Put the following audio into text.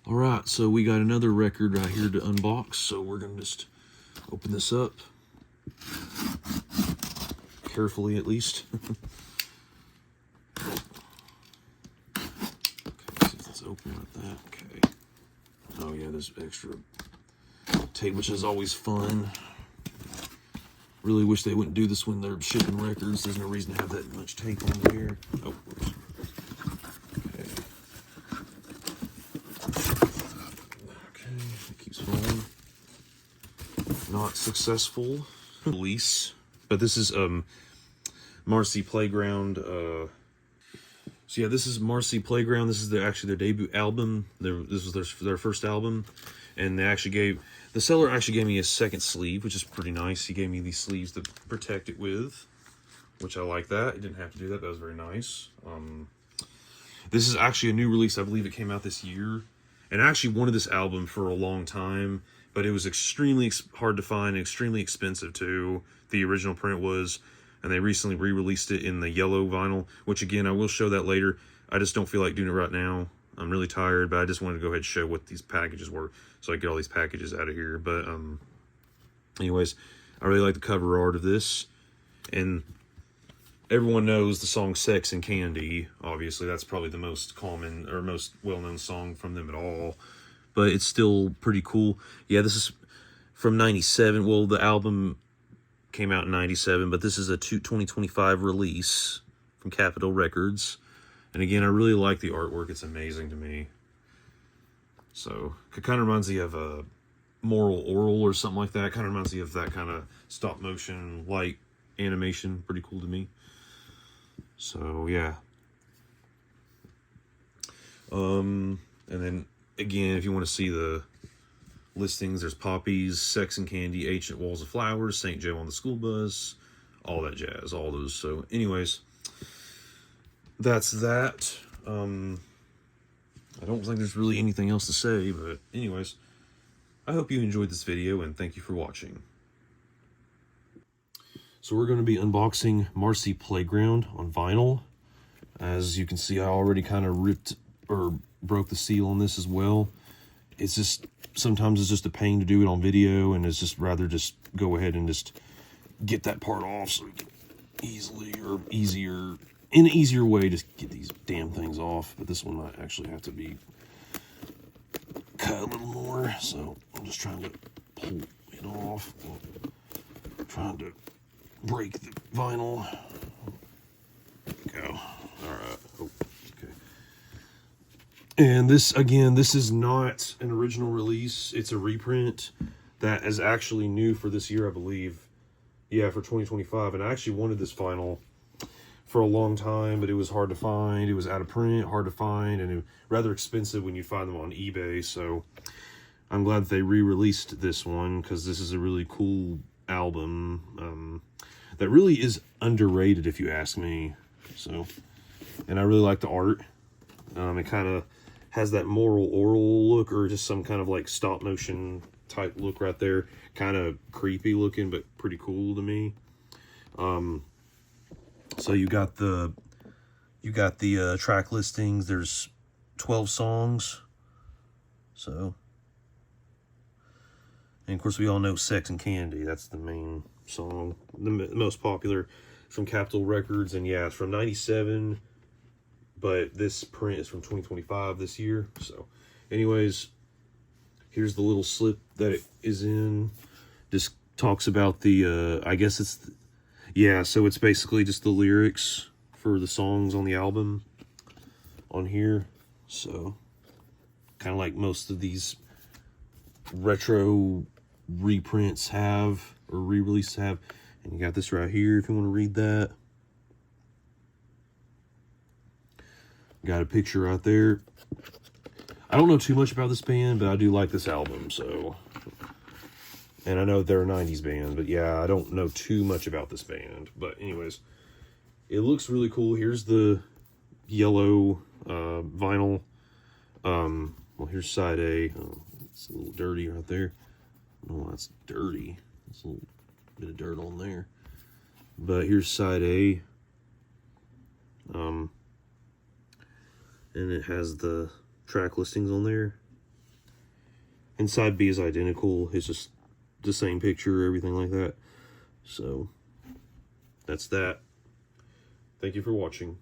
All right, so we got another record right here to unbox, so we're gonna just open this up. Carefully, at least. Okay, see if it's open like that. Okay. Oh yeah, there's extra tape, which is always fun. Really wish they wouldn't do this when they're shipping records. There's no reason to have that much tape on there. Oh, whoops. Okay, it keeps falling. Not successful release, but this is Marcy Playground. So yeah, this is Marcy Playground. This is actually their debut album. This was their first album, and the seller actually gave me a second sleeve, which is pretty nice. He gave me these sleeves to protect it with, which I like that. He didn't have to do that. That was very nice. This is actually a new release. I believe it came out this year, and I actually wanted this album for a long time, but it was extremely hard to find and extremely expensive too. The original print was, and they recently re-released it in the yellow vinyl, which again, I will show that later. I just don't feel like doing it right now. I'm really tired, but I just wanted to go ahead and show what these packages were so I could get all these packages out of here. But anyways, I really like the cover art of this. And everyone knows the song Sex and Candy. Obviously, that's probably the most common or most well-known song from them at all. But it's still pretty cool. Yeah, this is from 97. Well, the album came out in 97, but this is a 2025 release from Capitol Records. And again, I really like the artwork. It's amazing to me. So it kind of reminds me of a Moral Oral or something like that. It kind of reminds me of that kind of stop motion light animation. Pretty cool to me. So yeah. And then again, if you want to see the listings, there's Poppies, Sex and Candy, Ancient Walls of Flowers, St. Joe on the School Bus, all that jazz, all those. So anyways, that's that. I don't think there's really anything else to say, but anyways, I hope you enjoyed this video, and thank you for watching. So we're going to be unboxing Marcy Playground on vinyl. As you can see, I already kind of ripped or broke the seal on this as well. It's just, sometimes it's just a pain to do it on video, and it's just rather just go ahead and just get that part off so we can in an easier way, just get these damn things off. But this one might actually have to be cut a little more, so I'm just trying to pull it off. Trying to break the vinyl. Go. Alright. Oh, okay. And this, again, this is not an original release. It's a reprint that is actually new for this year, I believe. Yeah, for 2025. And I actually wanted this vinyl for a long time, but it was hard to find. It was out of print, hard to find, and rather expensive when you find them on eBay. So I'm glad that they re-released this one, because this is a really cool album that really is underrated, if you ask me. So, and I really like the art. It kind of has that Moral Oral look, or just some kind of like stop motion type look right there. Kind of creepy looking, but pretty cool to me. So you got the track listings. There's 12 songs. So, and of course we all know Sex and Candy. That's the main song, the most popular from Capitol Records. And yeah, it's from 97, but this print is from 2025 this year. So anyways, here's the little slip that it is in. Just talks about the, I guess it's, yeah, so it's basically just the lyrics for the songs on the album on here. So, kind of like most of these retro reprints have, or re-releases have. And you got this right here if you want to read that. Got a picture right there. I don't know too much about this band, but I do like this album, so. And I know they're a 90s band, but yeah, I don't know too much about this band. But anyways, it looks really cool. Here's the yellow vinyl. Well, here's side A. Oh, it's a little dirty right there. Oh, that's dirty. There's a little bit of dirt on there. But here's side A. And it has the track listings on there. And side B is identical. It's just the same picture, everything like that. So that's that. Thank you for watching.